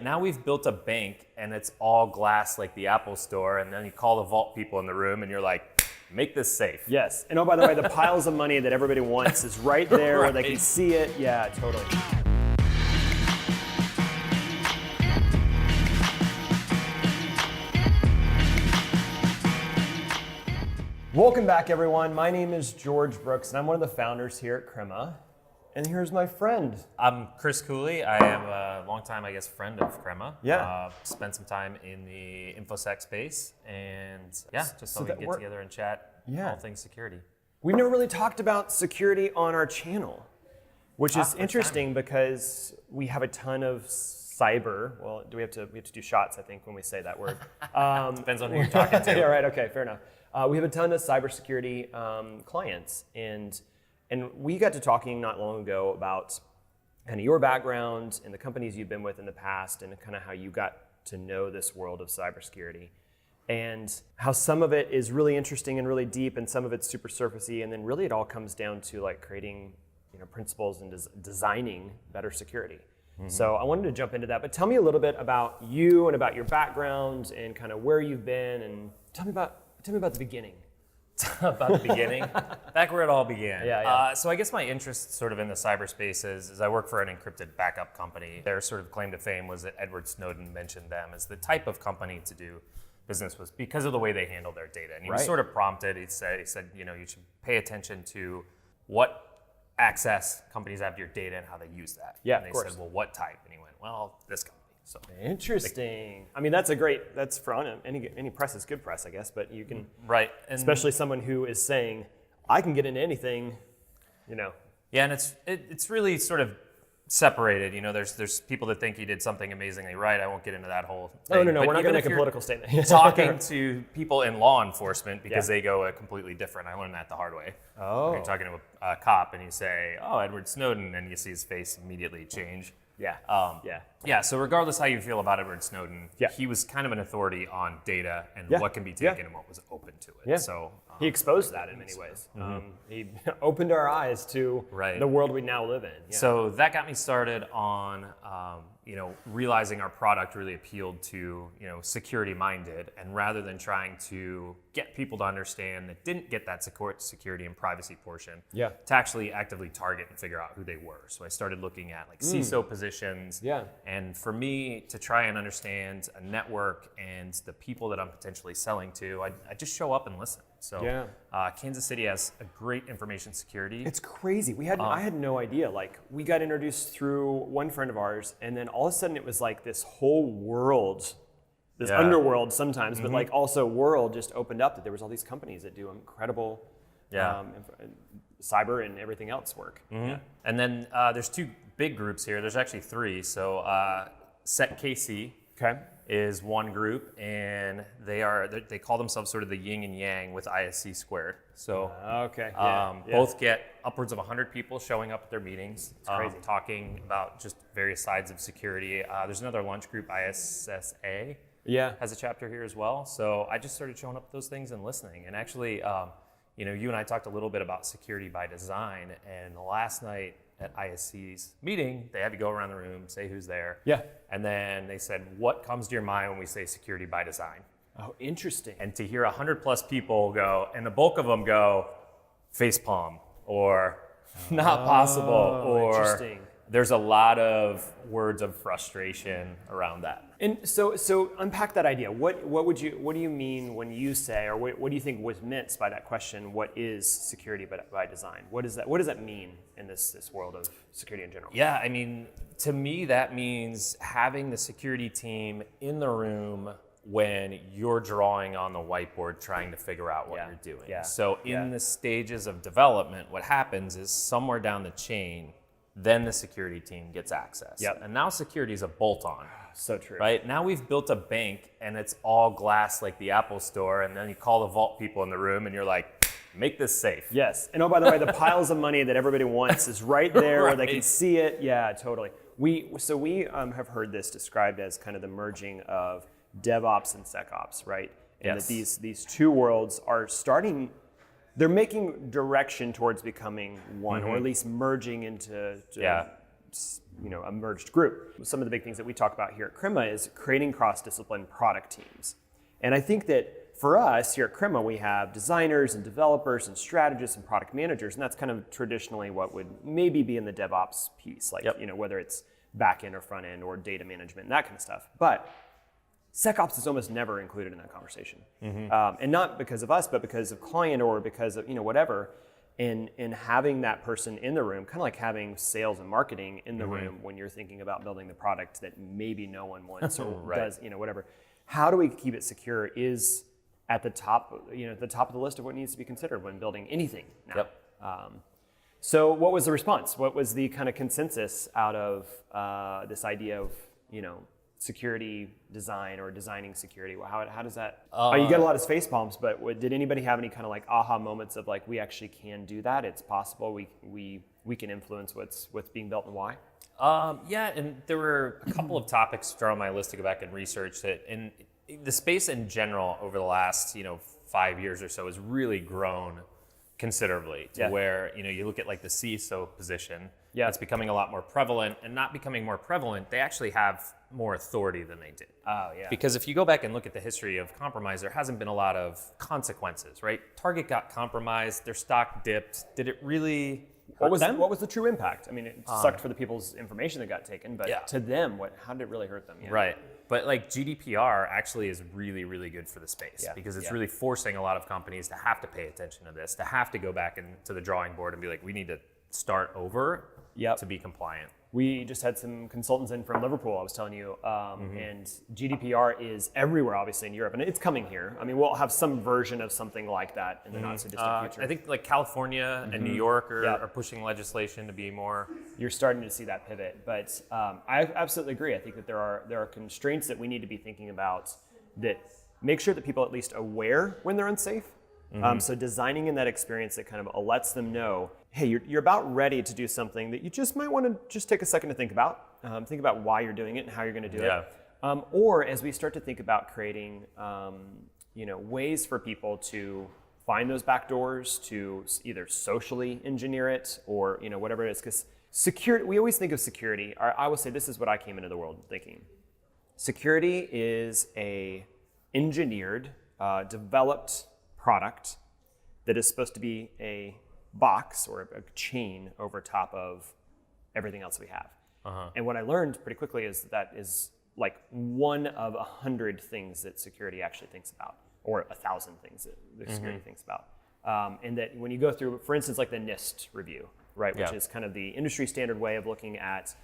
Now we've built a bank and it's all glass like the Apple store, and then you call the vault people in the room and you're like, make this safe. Yes. And oh, by the way, the piles of money that everybody wants is right there where they can see it. Yeah, totally. Welcome back, everyone. My name is George Brooks, and I'm one of the founders here at Crema. And here's my friend. I'm Chris Cooley. I am a longtime, friend of Crema. Yeah. Spent some time in the InfoSec space, and just so we can get together and chat all things security. We've never really talked about security on our channel, which is interesting because we have a ton of cyber. Well, we have to do shots, I think, when we say that word. Depends on who you're talking to. Yeah, right. Okay, fair enough. We have a ton of cybersecurity clients, and we got to talking not long ago about kind of your background and the companies you've been with in the past, and kind of how you got to know this world of cybersecurity, and how some of it is really interesting and really deep, and some of it's super surfacey, and then really it all comes down to like creating, principles and designing better security. Mm-hmm. So I wanted to jump into that, but tell me a little bit about you and about your background and kind of where you've been, and tell me about the beginning. About the beginning, back where it all began. Yeah. So I guess my interest sort of in the cyberspace is I work for an encrypted backup company. Their sort of claim to fame was that Edward Snowden mentioned them as the type of company to do business with because of the way they handle their data. And he was sort of prompted. He said, you should pay attention to what access companies have to your data and how they use that. Yeah, and they said, well, what type? And he went, well, this company. So interesting. I mean, that's for any press is good press, I guess, but you can, right. And especially someone who is saying, I can get into anything, Yeah, and it's really sort of separated. There's people that think he did something amazingly right. I won't get into that whole thing. Oh, no, but we're not going to make a political statement. Talking to people in law enforcement because they go completely different. I learned that the hard way. Oh. You're talking to a cop and you say, oh, Edward Snowden, and you see his face immediately change. Yeah. So regardless how you feel about Edward Snowden, Yeah. he was kind of an authority on data and what can be taken and what was open to it. Yeah. So he exposed that in many ways. He opened our eyes to the world we now live in. Yeah. So that got me started on, realizing our product really appealed to, security minded, and rather than trying to get people to understand that didn't get that security and privacy portion, to actually actively target and figure out who they were. So I started looking at like CISO positions. Yeah. And for me to try and understand a network and the people that I'm potentially selling to, I just show up and listen. So Kansas City has a great information security. It's crazy. I had no idea. Like, we got introduced through one friend of ours, and then all of a sudden it was like this whole world, this underworld sometimes, but like also world just opened up, that there was all these companies that do incredible cyber and everything else work. Mm-hmm. Yeah. And then there's two big groups here. There's actually three. So SecKC is one group, and they call themselves sort of the yin and yang with ISC squared. So both get upwards of 100 people showing up at their meetings, talking about just various sides of security. There's another lunch group, ISSA, has a chapter here as well. So I just started showing up at those things and listening. And actually, you and I talked a little bit about security by design, and last night at ISC's meeting, they had to go around the room, say who's there. Yeah. And then they said, what comes to your mind when we say security by design? Oh, interesting. And to hear 100 plus people go, and the bulk of them go, facepalm, or not possible, or there's a lot of words of frustration around that. And so unpack that idea. What do you mean when you say, or what do you think was meant by that question? What is security by design? What does that mean in this world of security in general? Yeah, I mean, to me that means having the security team in the room when you're drawing on the whiteboard trying to figure out what you're doing. So in the stages of development, what happens is somewhere down the chain, then the security team gets access. And now security is a bolt-on. So true. Right? Now we've built a bank and it's all glass like the Apple store, and then you call the vault people in the room and you're like, make this safe. Yes. And oh, by the way, the piles of money that everybody wants is right there where they can see it. Yeah, totally. We have heard this described as kind of the merging of DevOps and SecOps, right? And that these two worlds are starting, they're making direction towards becoming one, or at least merging into a merged group. Some of the big things that we talk about here at Crema is creating cross-discipline product teams. And I think that for us here at Crema, we have designers and developers and strategists and product managers, and that's kind of traditionally what would maybe be in the DevOps piece, like whether it's back end or front end or data management and that kind of stuff. But SecOps is almost never included in that conversation, and not because of us, but because of client or because of whatever. In having that person in the room, kind of like having sales and marketing in the room when you're thinking about building the product that maybe no one wants or does, whatever. How do we keep it secure is at the top, the top of the list of what needs to be considered when building anything now. So what was the response? What was the kind of consensus out of this idea of, security design or designing security? How does that, you get a lot of face palms, but did anybody have any kind of like aha moments of like, we actually can do that, it's possible, we can influence what's being built and why? And there were a couple of topics on my list to go back and research that, and the space in general over the last 5 years or so has really grown considerably to where you look at like the CISO position. It's becoming a lot more prevalent, and not becoming more prevalent, they actually have more authority than they did. Because if you go back and look at the history of compromise, there hasn't been a lot of consequences, right? Target got compromised, their stock dipped. Did it really hurt them? What was the true impact? I mean, it sucked for the people's information that got taken, but to them, how did it really hurt them? Right. But like GDPR actually is really, really good for the space because it's really forcing a lot of companies to have to pay attention to this, to have to go back into the drawing board and be like, we need to start over to be compliant. We just had some consultants in from Liverpool, I was telling you, and GDPR is everywhere, obviously, in Europe, and it's coming here. I mean, we'll have some version of something like that in the not so distant future. I think like California and New York are pushing legislation to be more. You're starting to see that pivot, but I absolutely agree. I think that there are constraints that we need to be thinking about that make sure that people are at least aware when they're unsafe. So designing in that experience that kind of lets them know, hey, you're about ready to do something that you just might want to just take a second to think about. Think about why you're doing it and how you're going to do it. Or as we start to think about creating, ways for people to find those back doors, to either socially engineer it or whatever it is. Because security, we always think of security. I will say this is what I came into the world thinking. Security is a engineered, developed product that is supposed to be a box or a chain over top of everything else we have. And what I learned pretty quickly is that is like one of 100 things that security actually thinks about, or 1,000 things that the security thinks about. And that when you go through, for instance, like the NIST review, right, which is kind of the industry standard way of looking at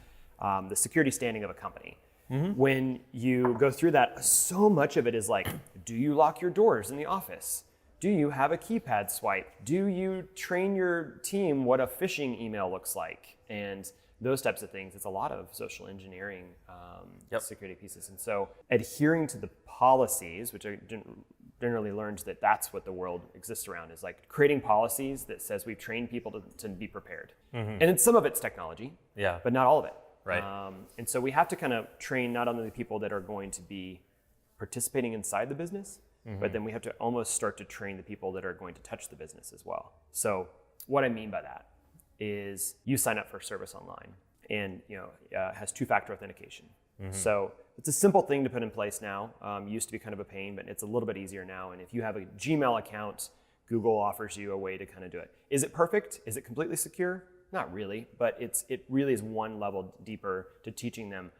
the security standing of a company. When you go through that, so much of it is like, do you lock your doors in the office? Do you have a keypad swipe? Do you train your team what a phishing email looks like? And those types of things. It's a lot of social engineering security pieces. And so adhering to the policies, which I didn't really learned that that's what the world exists around, is like creating policies that says we've trained people to be prepared. And some of it's technology, but not all of it. Right. And so we have to kind of train not only the people that are going to be participating inside the business, but then we have to almost start to train the people that are going to touch the business as well. So what I mean by that is you sign up for a service online and has two-factor authentication. So it's a simple thing to put in place now. Used to be kind of a pain, but it's a little bit easier now. And if you have a Gmail account, Google offers you a way to kind of do it. Is it perfect? Is it completely secure? Not really, but it really is one level deeper to teaching them,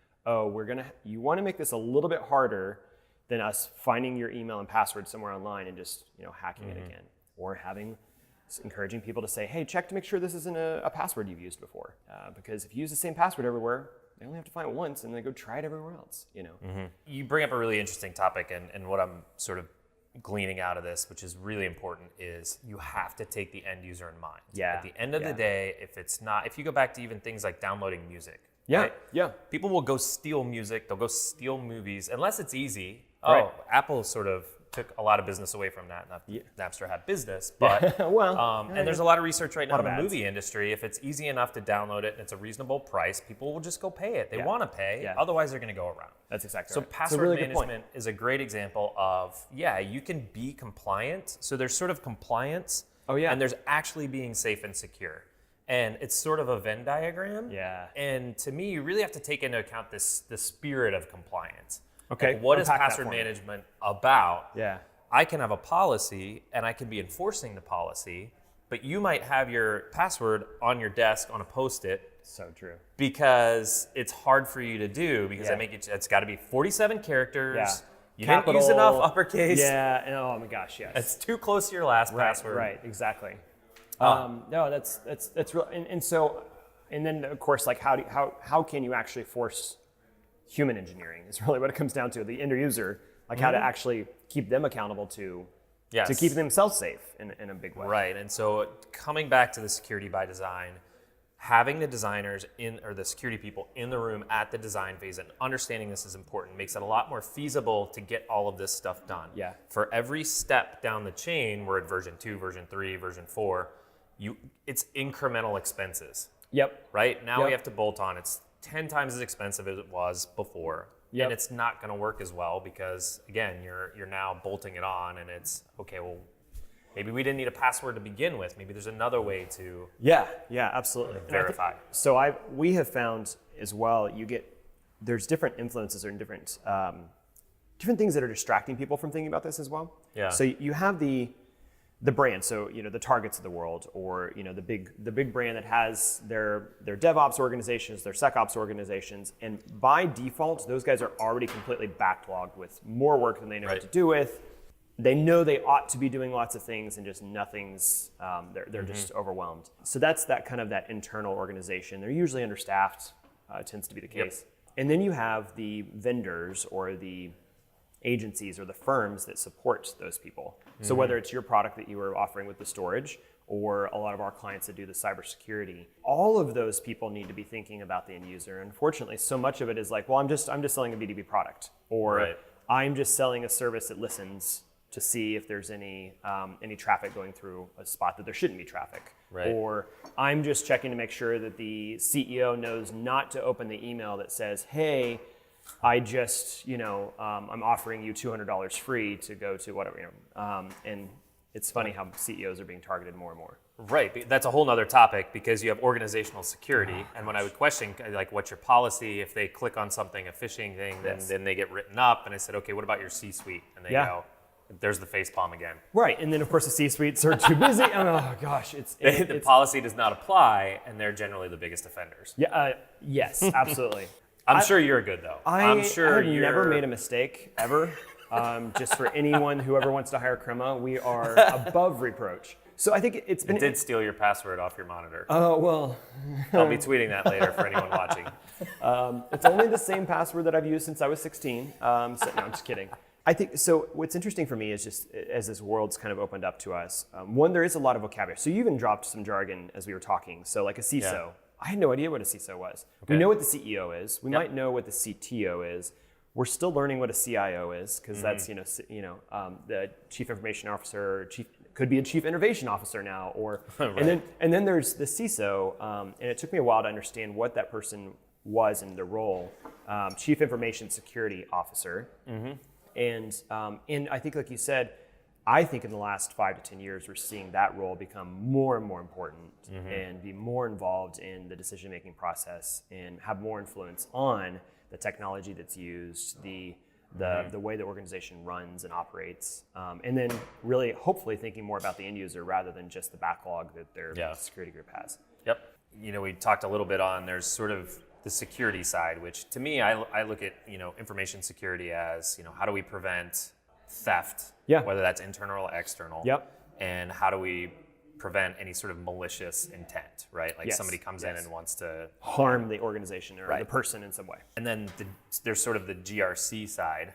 you want to make this a little bit harder than us finding your email and password somewhere online and just hacking it again, or encouraging people to say, hey, check to make sure this isn't a password you've used before, because if you use the same password everywhere, they only have to find it once and then go try it everywhere else. You bring up a really interesting topic, and what I'm sort of gleaning out of this, which is really important, is you have to take the end user in mind. At the end of the day, if you go back to even things like downloading music, people will go steal music, they'll go steal movies, unless it's easy. Apple sort of took a lot of business away from that. Not that Napster had business, but and there's a lot of research right now in the movie industry. If it's easy enough to download it and it's a reasonable price, people will just go pay it. They want to pay, otherwise they're going to go around. That's exactly right. So password really management is a great example of, you can be compliant. So there's sort of compliance, and there's actually being safe and secure. And it's sort of a Venn diagram. Yeah. And to me, you really have to take into account the spirit of compliance. Okay. Like, what is Unpack that password for me. management about? Yeah. I can have a policy and I can be enforcing the policy, but you might have your password on your desk on a Post-it So true. because it's hard for you to do because Yeah. it's got to be 47 characters. Yeah. You didn't use enough uppercase. Yeah. And, oh my gosh. Yes. It's too close to your last password. Right. Exactly. No, that's real. And so, and then of course, like how can you actually force human engineering is really what it comes down to, the end user, like how to actually keep them accountable to keep themselves safe in a big way. Right. And so coming back to the security by design, having the designers or the security people in the room at the design phase and understanding this is important makes it a lot more feasible to get all of this stuff done. Yeah. For every step down the chain, we're at version 2, version 3, version 4, it's incremental expenses. Yep. Right? Now Yep. we have to bolt on. It's 10 times as expensive as it was before. Yep. And it's not going to work as well because, again, you're now bolting it on and it's, okay, well, maybe we didn't need a password to begin with. Maybe there's another way to Yeah, absolutely. And I think- verify. So we have found as well, there's different influences or different things that are distracting people from thinking about this as well. Yeah. So you have the brand, so the Targets of the world, or the big brand that has their DevOps organizations, their SecOps organizations, and by default, those guys are already completely backlogged with more work than they know what to do with. They know they ought to be doing lots of things, and just nothing's. They're just overwhelmed. So that's that internal organization. They're usually understaffed. Tends to be the case. Yep. And then you have the vendors or the agencies or the firms that support those people. So whether it's your product that you are offering with the storage, or a lot of our clients that do the cybersecurity, all of those people need to be thinking about the end user. Unfortunately, so much of it is like, well, I'm just selling a B2B product, or Right. I'm just selling a service that listens to see if there's any traffic going through a spot that there shouldn't be traffic. Right. Or I'm just checking to make sure that the CEO knows not to open the email that says, hey, I just, I'm offering you $200 free to go to whatever, and it's funny how CEOs are being targeted more and more. Right, that's a whole nother topic because you have organizational security, and when I would question, like, what's your policy if they click on something, a phishing thing, then they get written up, and I said, okay, what about your C-suite? And they go, there's the face palm again. Right, and then of course the C-suites are too busy. Oh gosh, The policy does not apply, and they're generally the biggest offenders. Yeah, yes, absolutely. I'm sure you're good though. I'm sure I've you're never made a mistake ever. Just for anyone who ever wants to hire Crema, we are above reproach. So I think it's been. It did steal your password off your monitor. Oh well. I'll be tweeting that later for anyone watching. It's only the same password that I've used since I was 16. So, no, I'm just kidding. I think so. What's interesting for me is just as this world's kind of opened up to us. One, there is a lot of vocabulary. So you even dropped some jargon as we were talking. So like a CISO. Yeah. I had no idea what a CISO was. Okay. We know what the CEO is. We might know what the CTO is. We're still learning what a CIO is because that's the chief information officer, could be a chief innovation officer now, or Right. and then there's the CISO, and it took me a while to understand what that person was in the role, chief information security officer, and I think like you said, I think in the last 5 to 10 years we're seeing that role become more and more important and be more involved in the decision-making process and have more influence on the technology that's used, the way the organization runs and operates, and then really hopefully thinking more about the end user rather than just the backlog that their security group has. Yep. We talked a little bit on there's sort of the security side, which to me I look at information security as how do we prevent theft, whether that's internal or external, and how do we prevent any sort of malicious intent, right? Like somebody comes in and wants to harm the organization or the person in some way. And then there's sort of the GRC side,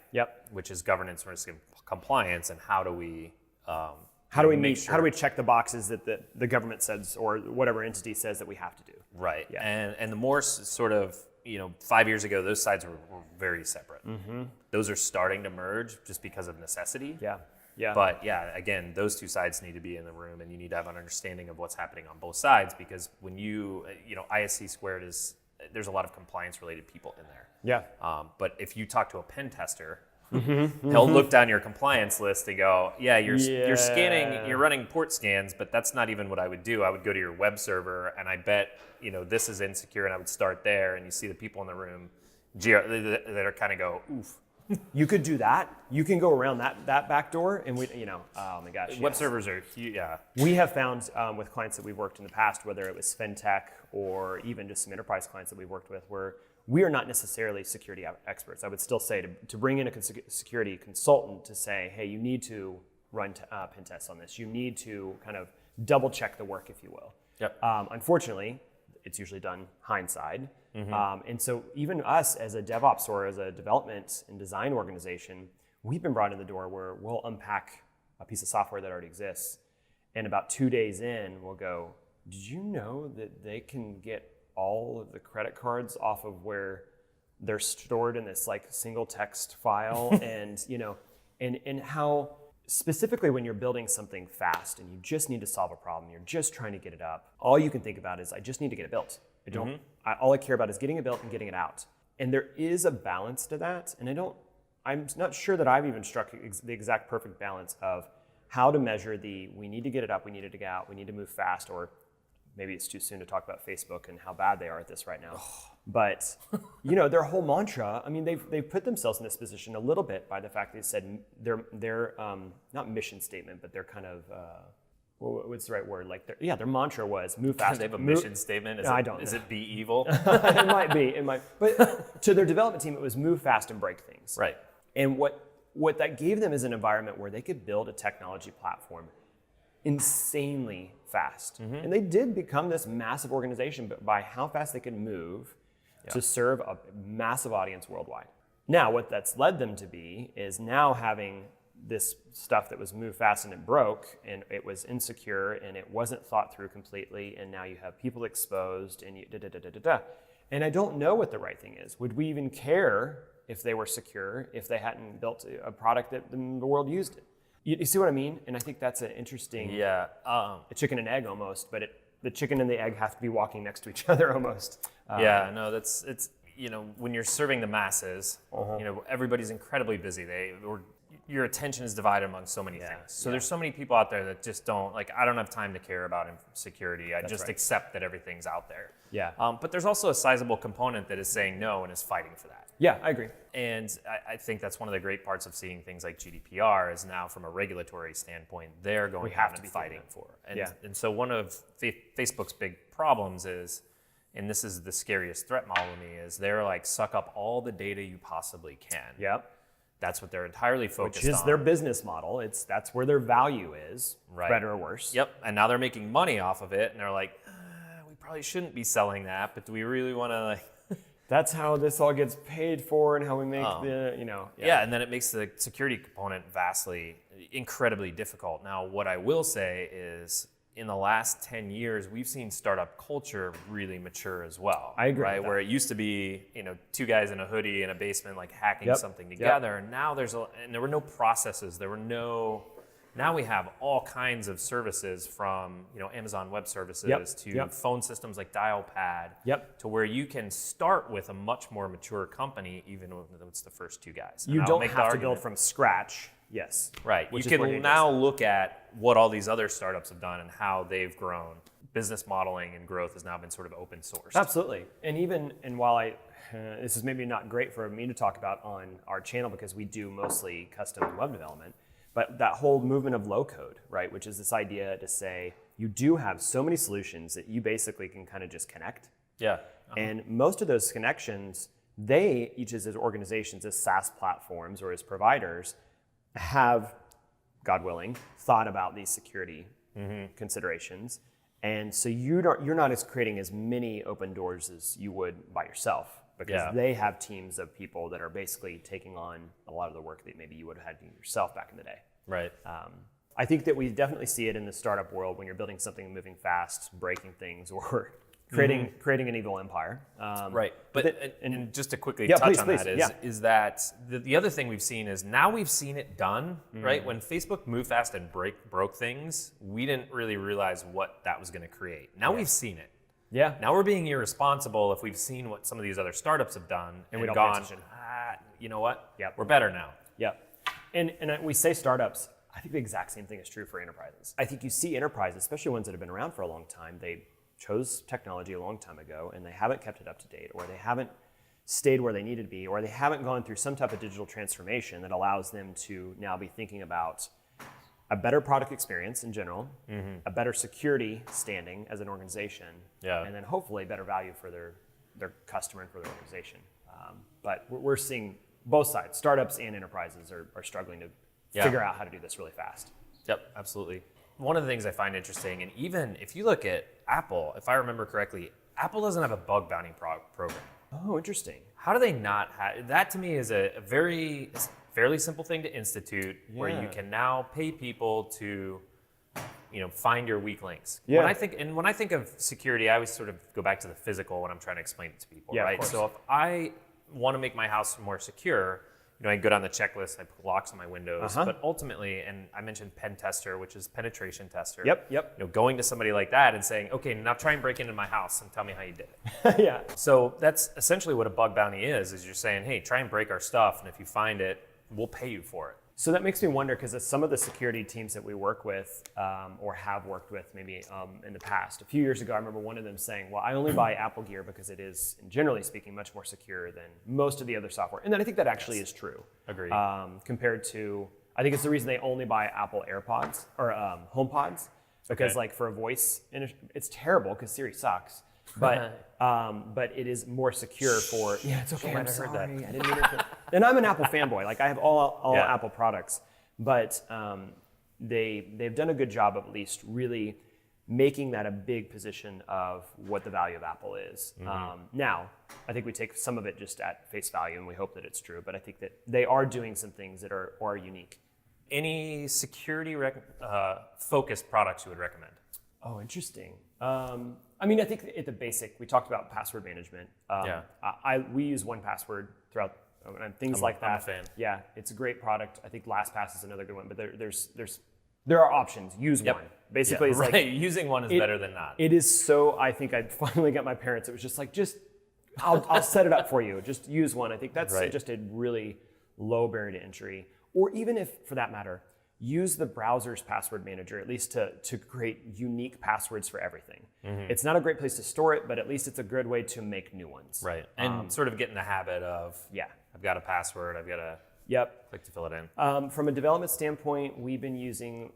which is governance, risk, and compliance, and how do we how do we check the boxes that the government says or whatever entity says that we have to do? Right. And the more sort of 5 years ago, those sides were very separate. Those are starting to merge just because of necessity. But again, those two sides need to be in the room, and you need to have an understanding of what's happening on both sides, because when ISC squared there's a lot of compliance related people in there. But if you talk to a pen tester He'll look down your compliance list and go, yeah, you're scanning, you're running port scans, but that's not even what I would do. I would go to your web server, and I bet this is insecure, and I would start there, and you see the people in the room that are kind of go, oof. You could do that. You can go around that back door, and oh my gosh. Web servers are huge, yeah. We have found with clients that we've worked in the past, whether it was fintech or even just some enterprise clients that we've worked with, where we are not necessarily security experts. I would still say to bring in a security consultant to say, hey, you need to run pen tests on this. You need to kind of double check the work, if you will. Yep. Unfortunately, it's usually done hindside. And so even us as a DevOps or as a development and design organization, we've been brought in the door where we'll unpack a piece of software that already exists. And about 2 days in, we'll go, did you know that they can get all of the credit cards off of where they're stored in this like single text file? and how specifically when you're building something fast and you just need to solve a problem, you're just trying to get it up, all you can think about is I just need to get it built. All I care about is getting it built and getting it out. And there is a balance to that. And I'm not sure that I've even struck the exact perfect balance of how to measure we need to get it up, we need it to get out, we need to move fast, or maybe it's too soon to talk about Facebook and how bad they are at this right now. But their whole mantra, I mean, they've put themselves in this position a little bit by the fact they said their not mission statement, but their kind of what's the right word? Like their mantra was move fast. They have a mission statement. Is it be evil? It might be. But to their development team, it was move fast and break things. Right. And what that gave them is an environment where they could build a technology platform insanely fast. And they did become this massive organization, but by how fast they could move to serve a massive audience worldwide. Now, what that's led them to be is now having this stuff that was moved fast and it broke and it was insecure and it wasn't thought through completely, and now you have people exposed and And I don't know what the right thing is. Would we even care if they were secure if they hadn't built a product that the world used it? You see what I mean? And I think that's an interesting, a chicken and egg almost, but the chicken and the egg have to be walking next to each other almost. It's when you're serving the masses, everybody's incredibly busy. Your attention is divided among so many things. So there's so many people out there that just don't, I don't have time to care about security. I just accept that everything's out there. Yeah. But there's also a sizable component that is saying no and is fighting for that. Yeah, I agree. And I think that's one of the great parts of seeing things like GDPR is now from a regulatory standpoint, they're going to have to be fighting for. And so one of Facebook's big problems is, and this is the scariest threat model to me, is they're like, suck up all the data you possibly can. Yep. That's what they're entirely focused on. Which is their business model. That's where their value is, right. Better or worse. Yep. And now they're making money off of it, and they're like, we probably shouldn't be selling that, but do we really want to That's how this all gets paid for and how we make Yeah, and then it makes the security component incredibly difficult. Now, what I will say is in the last 10 years, we've seen startup culture really mature as well. I agree. Right, where it used to be, two guys in a hoodie in a basement, like hacking something together. And now there were no processes. Now we have all kinds of services from, Amazon Web Services to phone systems like Dialpad to where you can start with a much more mature company, even when it's the first two guys. You don't have to build from scratch. Yes. Right. You can now look at what all these other startups have done and how they've grown. Business modeling and growth has now been sort of open sourced. Absolutely. And while this is maybe not great for me to talk about on our channel because we do mostly custom web development, but that whole movement of low code, right, which is this idea to say you do have so many solutions that you basically can kind of just connect. Yeah. And most of those connections, each as organizations, as SaaS platforms or as providers, have, God willing, thought about these security considerations. And so you're not creating as many open doors as you would by yourself, because they have teams of people that are basically taking on a lot of the work that maybe you would have had yourself back in the day. Right. I think that we definitely see it in the startup world when you're building something moving fast, breaking things, or creating an evil empire. Right. But and just to quickly touch on that is that the other thing we've seen is now we've seen it done, right? When Facebook moved fast and broke things, we didn't really realize what that was going to create. Now we've seen it. Yeah. Now we're being irresponsible if we've seen what some of these other startups have done and we don't gone, pay attention. you know what? Yep. We're better now. Yeah. And we say startups, I think the exact same thing is true for enterprises. I think you see enterprises, especially ones that have been around for a long time, they chose technology a long time ago and they haven't kept it up to date, or they haven't stayed where they needed to be, or they haven't gone through some type of digital transformation that allows them to now be thinking about a better product experience in general, a better security standing as an organization, and then hopefully better value for their customer and for their organization. But we're seeing both sides, startups and enterprises are struggling to figure out how to do this really fast. Yep, absolutely. One of the things I find interesting, and even if you look at Apple, if I remember correctly, Apple doesn't have a bug bounty program. Oh, interesting. How do they not have that? To me is a fairly simple thing to institute, where you can now pay people to, find your weak links. Yeah. When I think of security, I always sort of go back to the physical when I'm trying to explain it to people, Yeah, of right? course. So if I want to make my house more secure, I go down the checklist, I put locks on my windows, but ultimately, and I mentioned pen tester, which is penetration tester. Yep. Going to somebody like that and saying, okay, now try and break into my house and tell me how you did it. Yeah. So that's essentially what a bug bounty is you're saying, hey, try and break our stuff, and if you find it, we'll pay you for it. So that makes me wonder, because some of the security teams that we work with or have worked with maybe in the past, a few years ago, I remember one of them saying, well, I only buy Apple gear because it is, generally speaking, much more secure than most of the other software. And then I think that actually is true. Agreed. Compared to, I think it's the reason they only buy Apple AirPods or HomePods, because like for a voice, it's terrible because Siri sucks. But it is more secure for. Yeah, it's okay. I'm sorry. I didn't mean it. And I'm an Apple fanboy. Like I have all Apple products, but they've done a good job of at least really making that a big position of what the value of Apple is. Now, I think we take some of it just at face value, and we hope that it's true. But I think that they are doing some things that are unique. Any security focused products you would recommend? Oh, interesting. I mean, I think at the basic, we talked about password management. We use 1Password throughout things like that. I'm a fan. Yeah, it's a great product. I think LastPass is another good one, but there are options. Use one. Basically, it's like using one is better than not. It is so. I think I finally got my parents. It was just like I'll set it up for you. Just use one. I think that's just a really low barrier to entry. Or even if, for that matter, use the browser's password manager, at least to create unique passwords for everything. It's not a great place to store it, but at least it's a good way to make new ones. Right. And sort of get in the habit of, I've got a password, I've got to click to fill it in. From a development standpoint, we've been using,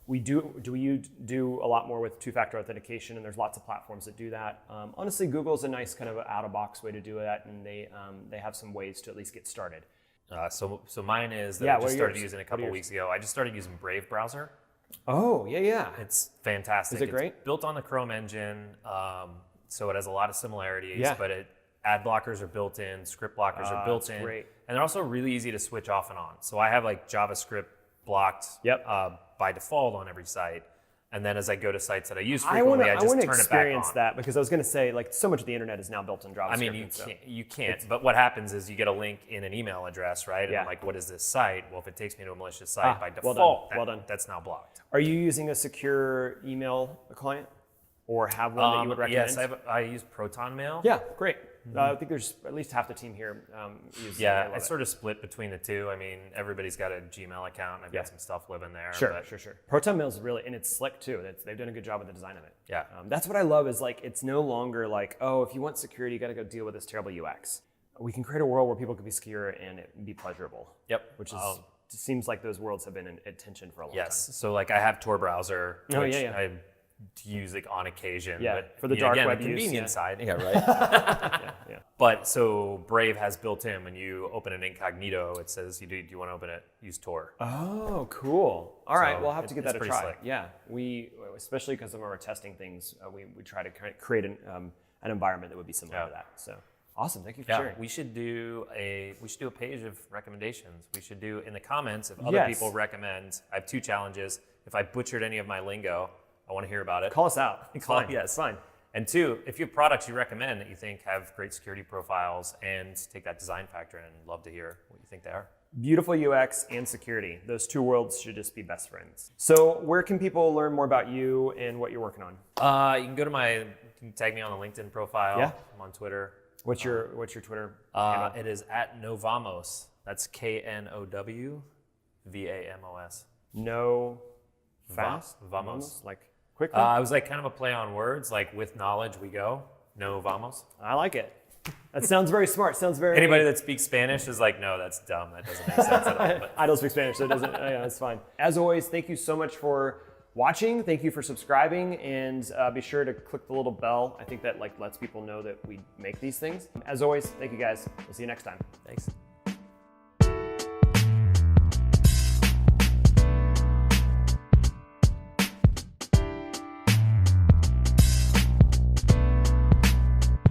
we do a lot more with two-factor authentication, and there's lots of platforms that do that. Honestly, Google's a nice kind of out-of-box way to do that, and they have some ways to at least get started. So mine is that I just started using a couple weeks ago. I just started using Brave browser. Oh, yeah. It's fantastic. Is it great? It's built on the Chrome engine, so it has a lot of similarities, but ad blockers are built in, script blockers are built in. Great. And they're also really easy to switch off and on. So I have like JavaScript blocked by default on every site. And then as I go to sites that I use frequently, I just turn it back on. Experience that, because I was going to say, like, so much of the internet is now built in JavaScript. I mean, you can't. But what happens is you get a link in an email address, right? And I'm like, what is this site? Well, if it takes me to a malicious site by default, that's now blocked. Are you using a secure email client, or have one that you would recommend? Yes, I use Proton Mail. Yeah, great. I think there's at least half the team here uses it. I sort of split between the two. I mean, everybody's got a Gmail account, and I've got some stuff living there. Sure. Proton Mail is really, and it's slick too. They've done a good job with the design of it. Yeah. That's what I love is like, it's no longer like, oh, if you want security, you got to go deal with this terrible UX. We can create a world where people can be secure and it be pleasurable. Yep. Which is, it seems like those worlds have been at tension for a long time. Yes. So like I have Tor browser, which I use like on occasion. Yeah, but for the dark web the convenience side. Yeah, right. But so Brave has built in, when you open an incognito, it says, do you want to open it? Use Tor. Oh, cool. All right, we'll have to give that a try. Slick. Yeah, we, especially because of our testing things, we try to create an environment that would be similar to that. So awesome, thank you for sharing. We should do a page of recommendations. We should do in the comments if other people recommend. I have 2 challenges. If I butchered any of my lingo, I want to hear about it. Call us out. It's fine. And 2, if you have products you recommend that you think have great security profiles and take that design factor in, love to hear what you think they are. Beautiful UX and security. Those 2 worlds should just be best friends. So where can people learn more about you and what you're working on? You can go to you can tag me on the LinkedIn profile. Yeah. I'm on Twitter. What's your Twitter? It is @Novamos. That's KNOWVAMOS. No fast? Vamos. Like quickly? I was like kind of a play on words, like with knowledge we go. No vamos. I like it. That sounds very smart. Sounds very... Anybody that speaks Spanish is like, no, that's dumb. That doesn't make sense at all. But I don't speak Spanish, so it doesn't... yeah, it's fine. As always, thank you so much for watching. Thank you for subscribing, and be sure to click the little bell. I think that like lets people know that we make these things. As always, thank you guys. We'll see you next time. thanks.